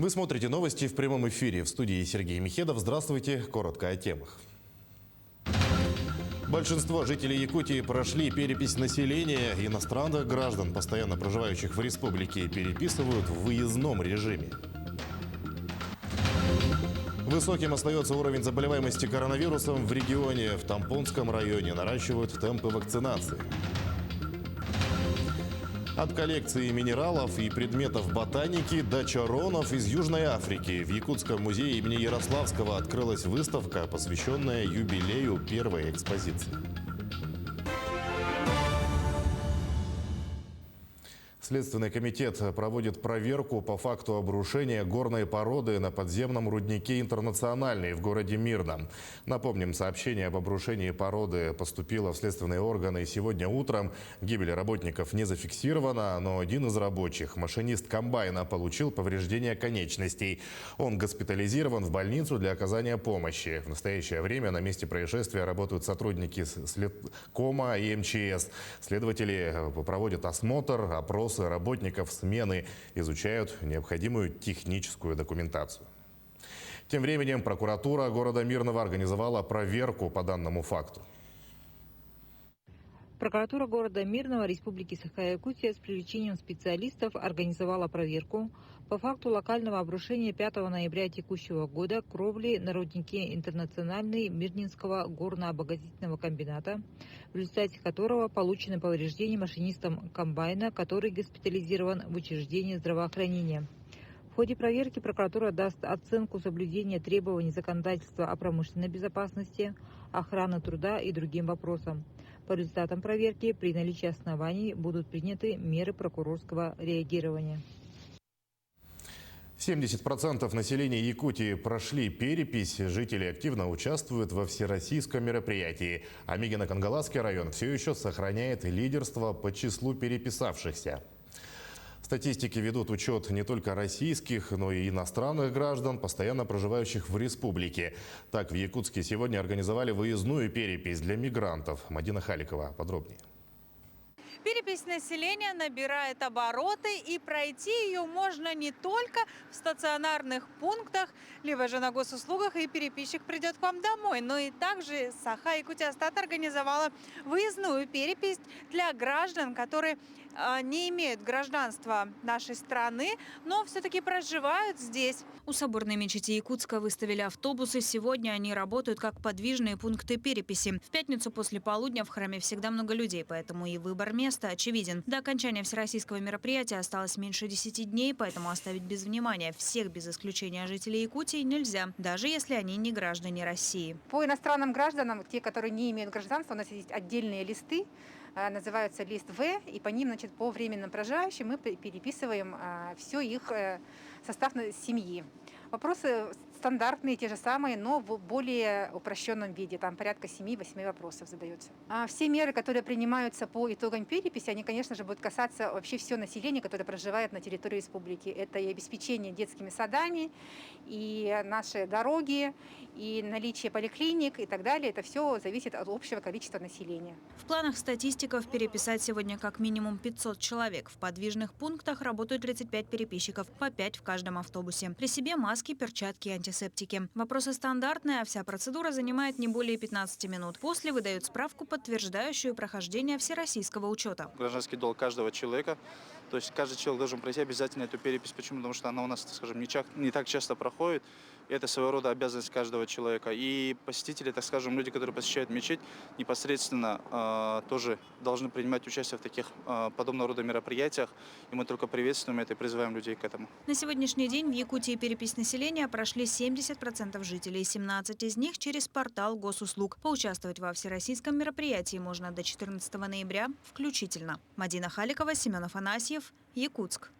Вы смотрите новости в прямом эфире. В студии Сергей Михедов. Здравствуйте. Коротко о темах. Большинство жителей Якутии прошли перепись населения. Иностранных граждан, постоянно проживающих в республике, переписывают в выездном режиме. Высоким остается уровень заболеваемости коронавирусом в регионе. В Тампонском районе наращивают темпы вакцинации. От коллекции минералов и предметов ботаники до чаронов из Южной Африки. В Якутском музее имени Ярославского открылась выставка, посвященная юбилею первой экспозиции. Следственный комитет проводит проверку по факту обрушения горной породы на подземном руднике «Интернациональный» в городе Мирном. Напомним, сообщение об обрушении породы поступило в следственные органы сегодня утром. Гибель работников не зафиксирована, но один из рабочих, машинист комбайна, получил повреждения конечностей. Он госпитализирован в больницу для оказания помощи. В настоящее время на месте происшествия работают сотрудники Следкома и МЧС. Следователи проводят осмотр, опрос работников смены, изучают необходимую техническую документацию. Тем временем прокуратура города Мирного организовала проверку по данному факту. Прокуратура города Мирного Республики Саха-Якутия с привлечением специалистов организовала проверку по факту локального обрушения 5 ноября текущего года кровли на руднике «Интернациональный» Мирнинского горно-обогатительного комбината, в результате которого получено повреждение машинистом комбайна, который госпитализирован в учреждении здравоохранения. В ходе проверки прокуратура даст оценку соблюдения требований законодательства о промышленной безопасности, охраны труда и другим вопросам. По результатам проверки при наличии оснований будут приняты меры прокурорского реагирования. 70% населения Якутии прошли перепись. Жители активно участвуют во всероссийском мероприятии. А Мигино-Кангаласский район все еще сохраняет лидерство по числу переписавшихся. Статистики ведут учет не только российских, но и иностранных граждан, постоянно проживающих в республике. Так, в Якутске сегодня организовали выездную перепись для мигрантов. Мадина Халикова подробнее. Перепись населения набирает обороты, и пройти ее можно не только в стационарных пунктах, либо же на госуслугах, и переписчик придет к вам домой. Но и также Саха-Якутия-Стат организовала выездную перепись для граждан, которые не имеют гражданства нашей страны, но все-таки проживают здесь. У соборной мечети Якутска выставили автобусы. Сегодня они работают как подвижные пункты переписи. В пятницу после полудня в храме всегда много людей, поэтому и выбор места очевиден. До окончания всероссийского мероприятия осталось меньше 10 дней, поэтому оставить без внимания всех без исключения жителей Якутии нельзя, даже если они не граждане России. По иностранным гражданам, те, которые не имеют гражданства, у нас есть отдельные листы, называются лист В, и по ним, по временным проживающим мы переписываем все их состав семьи. Вопросы стандартные, те же самые, но в более упрощенном виде. Там порядка 7-8 вопросов задается. Все меры, которые принимаются по итогам переписи, они, конечно же, будут касаться вообще всего населения, которое проживает на территории республики. Это и обеспечение детскими садами, и наши дороги, и наличие поликлиник и так далее. Это все зависит от общего количества населения. В планах статистиков переписать сегодня как минимум 500 человек. В подвижных пунктах работают 35 переписчиков, по 5 в каждом автобусе. При себе маски, перчатки и антисептики. Вопросы стандартные, а вся процедура занимает не более 15 минут. После выдают справку, подтверждающую прохождение всероссийского учета. Гражданский долг каждого человека. То есть каждый человек должен пройти обязательно эту перепись. Почему? Потому что она у нас, скажем, не так часто проходит. Это своего рода обязанность каждого человека. И посетители, так скажем, люди, которые посещают мечеть, непосредственно тоже должны принимать участие в таких подобного рода мероприятиях. И мы только приветствуем это и призываем людей к этому. На сегодняшний день в Якутии перепись населения прошли 70% жителей. 17 из них через портал госуслуг. Поучаствовать во всероссийском мероприятии можно до 14 ноября включительно. Мадина Халикова, Семен Афанасьев, Якутск.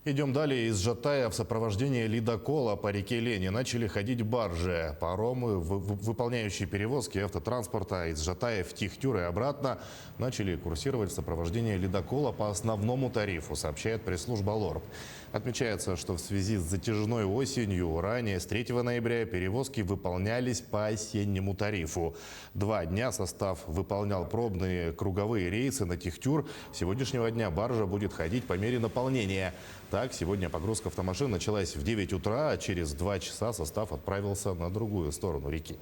Идем далее. Из Жатая в сопровождении ледокола по реке Лени начали ходить баржи. Паромы, выполняющие перевозки автотранспорта из Жатая в Тихтюр и обратно, начали курсировать в сопровождении ледокола по основному тарифу, сообщает пресс-служба ЛОРП. Отмечается, что в связи с затяжной осенью ранее с 3 ноября перевозки выполнялись по осеннему тарифу. 2 дня состав выполнял пробные круговые рейсы на Тихтюр. С сегодняшнего дня баржа будет ходить по мере наполнения. Так, сегодня погрузка автомашин началась в 9 утра, а через 2 часа состав отправился на другую сторону реки.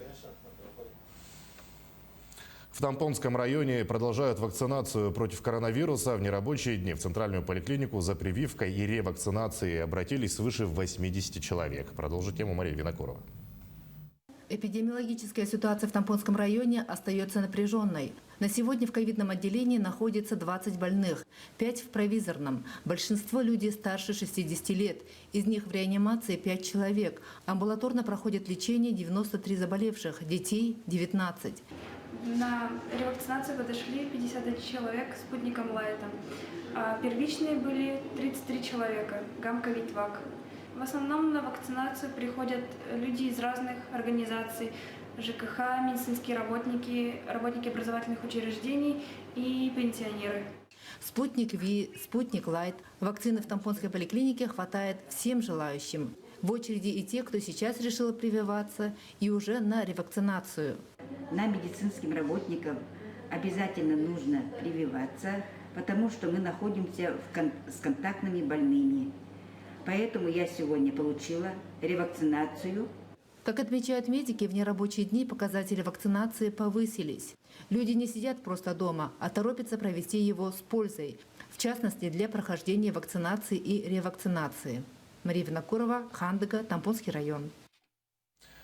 В Тампонском районе продолжают вакцинацию против коронавируса. В нерабочие дни в центральную поликлинику за прививкой и ревакцинацией обратились свыше 80 человек. Продолжит тему Мария Винокурова. Эпидемиологическая ситуация в Тампонском районе остается напряженной. На сегодня в ковидном отделении находится 20 больных, 5 в провизорном. Большинство людей старше 60 лет. Из них в реанимации 5 человек. Амбулаторно проходит лечение 93 заболевших, детей 19. На ревакцинацию подошли 51 человек спутником Лайтом. Первичные были 33 человека, гам-ковид-вак. В основном на вакцинацию приходят люди из разных организаций, ЖКХ, медицинские работники, работники образовательных учреждений и пенсионеры. Спутник ВИ, спутник Лайт. Вакцины в Тампонской поликлинике хватает всем желающим. В очереди и те, кто сейчас решил прививаться, и уже на ревакцинацию. Нам, медицинским работникам, обязательно нужно прививаться, потому что мы находимся с контактными больными. Поэтому я сегодня получила ревакцинацию. Как отмечают медики, в нерабочие дни показатели вакцинации повысились. Люди не сидят просто дома, а торопятся провести его с пользой. В частности, для прохождения вакцинации и ревакцинации. Мария Винокурова, Хандыга, Тампонский район.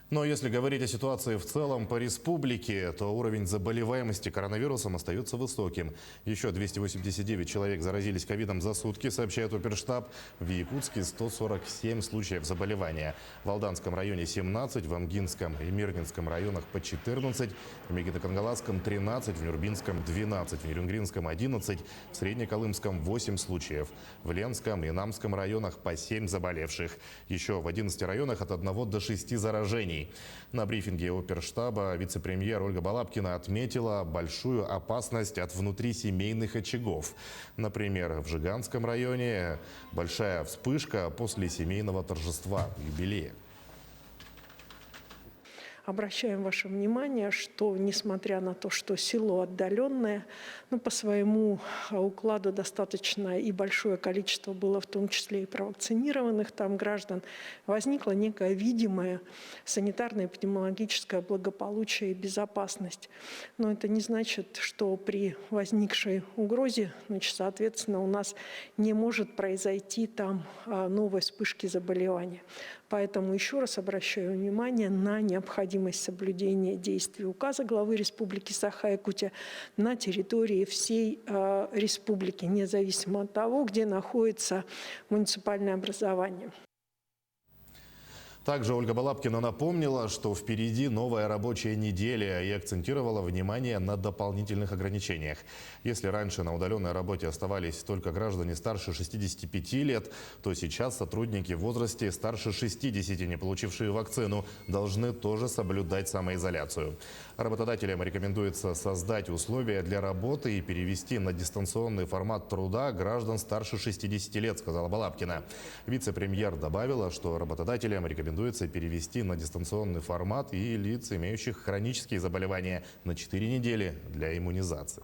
Но если говорить о ситуации в целом по республике, то уровень заболеваемости коронавирусом остается высоким. Еще 289 человек заразились ковидом за сутки, сообщает оперштаб. В Якутске 147 случаев заболевания. В Алданском районе 17, в Амгинском и Мирнинском районах по 14, в Мегидо-Кангаласском 13, в Нюрбинском 12, в Нерюнгринском 11, в Среднеколымском 8 случаев. В Ленском и Намском районах по 7 заболевших. Еще в 11 районах от 1 до 6 заражений. На брифинге оперштаба вице-премьер Ольга Балабкина отметила большую опасность от внутрисемейных очагов. Например, в Жиганском районе большая вспышка после семейного торжества юбилея. Обращаем ваше внимание, что несмотря на то, что село отдаленное, но по своему укладу достаточно и большое количество было, в том числе и провакцинированных там граждан, возникла некая видимая санитарно-эпидемиологическое благополучие и безопасность. Но это не значит, что при возникшей угрозе, соответственно, у нас не может произойти там новой вспышки заболевания. Поэтому еще раз обращаю внимание на необходимость соблюдения действий указа главы Республики Саха-Якутия на территории всей республики, независимо от того, где находится муниципальное образование. Также Ольга Балабкина напомнила, что впереди новая рабочая неделя и акцентировала внимание на дополнительных ограничениях. Если раньше на удаленной работе оставались только граждане старше 65 лет, то сейчас сотрудники в возрасте старше 60, не получившие вакцину, должны тоже соблюдать самоизоляцию. Работодателям рекомендуется создать условия для работы и перевести на дистанционный формат труда граждан старше 60 лет, сказала Балабкина. Вице-премьер добавила, что работодателям рекомендуется перевести на дистанционный формат и лиц, имеющих хронические заболевания, на 4 недели для иммунизации.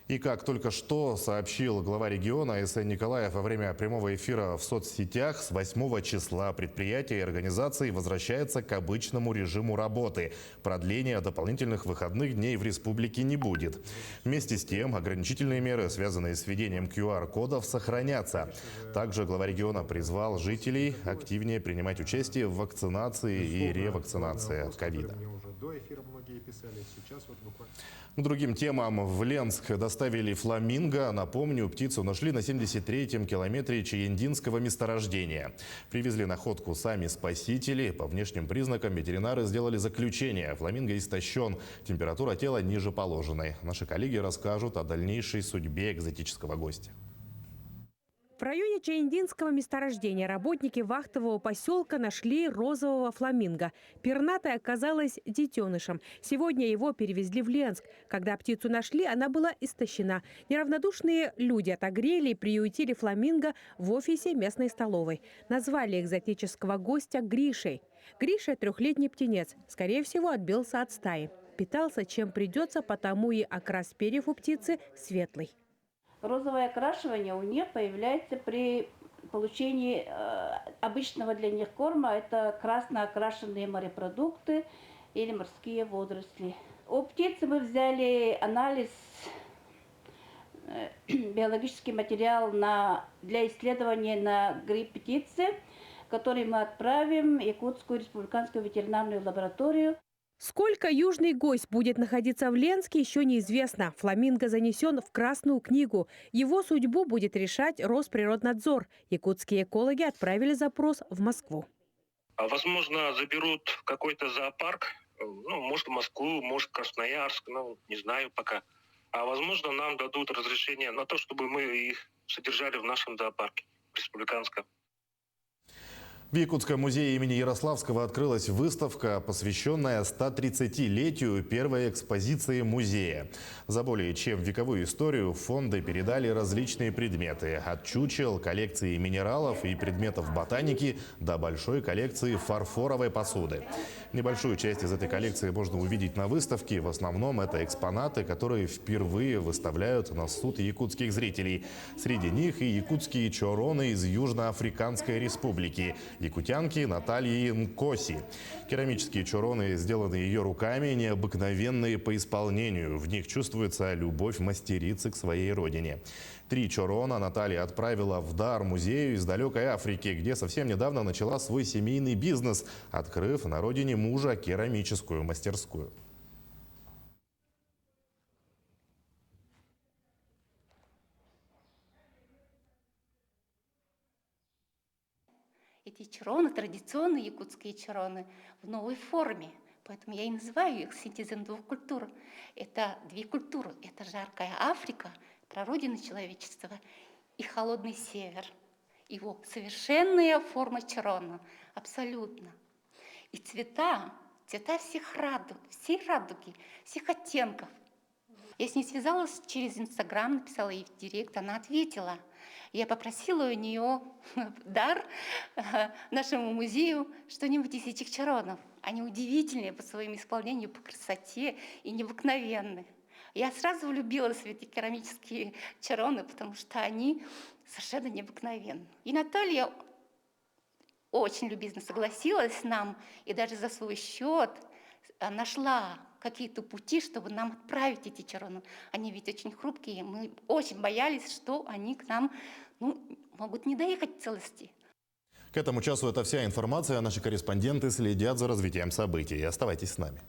И как только что сообщил глава региона А.С. Николаев во время прямого эфира в соцсетях, с 8 числа предприятия и организации возвращаются к обычному режиму работы. Продления дополнительных выходных дней в республике не будет. Вместе с тем, ограничительные меры, связанные с введением QR-кодов, сохранятся. Также глава региона призвал жителей активнее принимать участие в вакцинации и ревакцинации от ковида. К другим темам. В Ленск доставили фламинго. Напомню, птицу нашли на 73-м километре Чаяндинского месторождения. Привезли находку сами спасители. По внешним признакам ветеринары сделали заключение. Фламинго истощен. Температура тела ниже положенной. Наши коллеги расскажут о дальнейшей судьбе экзотического гостя. В районе Чаяндинского месторождения работники вахтового поселка нашли розового фламинго. Пернатая оказалась детенышем. Сегодня его перевезли в Ленск. Когда птицу нашли, она была истощена. Неравнодушные люди отогрели и приютили фламинго в офисе местной столовой. Назвали экзотического гостя Гришей. Гриша – 3-летний птенец. Скорее всего, отбился от стаи. Питался чем придется, потому и окрас перьев у птицы светлый. Розовое окрашивание у них появляется при получении обычного для них корма. Это красно окрашенные морепродукты или морские водоросли. У птицы мы взяли анализ, биологический материал для исследования на грипп птицы, который мы отправим в Якутскую республиканскую ветеринарную лабораторию. Сколько южный гость будет находиться в Ленске, еще неизвестно. Фламинго занесен в Красную книгу. Его судьбу будет решать Росприроднадзор. Якутские экологи отправили запрос в Москву. Возможно, заберут в какой-то зоопарк, может, в Москву, может, Красноярск, не знаю пока. А возможно, нам дадут разрешение на то, чтобы мы их содержали в нашем зоопарке республиканском. В Якутском музее имени Ярославского открылась выставка, посвященная 130-летию первой экспозиции музея. За более чем вековую историю в фонды передали различные предметы. От чучел, коллекции минералов и предметов ботаники до большой коллекции фарфоровой посуды. Небольшую часть из этой коллекции можно увидеть на выставке. В основном это экспонаты, которые впервые выставляют на суд якутских зрителей. Среди них и якутские чороны из Южноафриканской республики. Якутянки Натальи Нкоси. Керамические чороны сделаны ее руками, необыкновенные по исполнению. В них чувствуется любовь мастерицы к своей родине. 3 чорона Наталья отправила в дар музею из далекой Африки, где совсем недавно начала свой семейный бизнес, открыв на родине мужа керамическую мастерскую. Эти чороны, традиционные якутские чороны, в новой форме. Поэтому я и называю их синтезом двух культур. Это две культуры. Это жаркая Африка, прародина человечества, и холодный север. Его совершенная форма чорона. Абсолютно. И цвета всех радуги, всех оттенков. Я с ней связалась через Инстаграм, написала ей в директ, она ответила. Я попросила у нее дар нашему музею что-нибудь из этих чаронов. Они удивительные по своему исполнению, по красоте и необыкновенны. Я сразу влюбилась в эти керамические чароны, потому что они совершенно необыкновенны. И Наталья очень любезно согласилась с нам и даже за свой счет нашла какие-то пути, чтобы нам отправить эти чароны. Они ведь очень хрупкие, мы очень боялись, что они к нам могут не доехать в целости. К этому часу это вся информация. Наши корреспонденты следят за развитием событий. Оставайтесь с нами.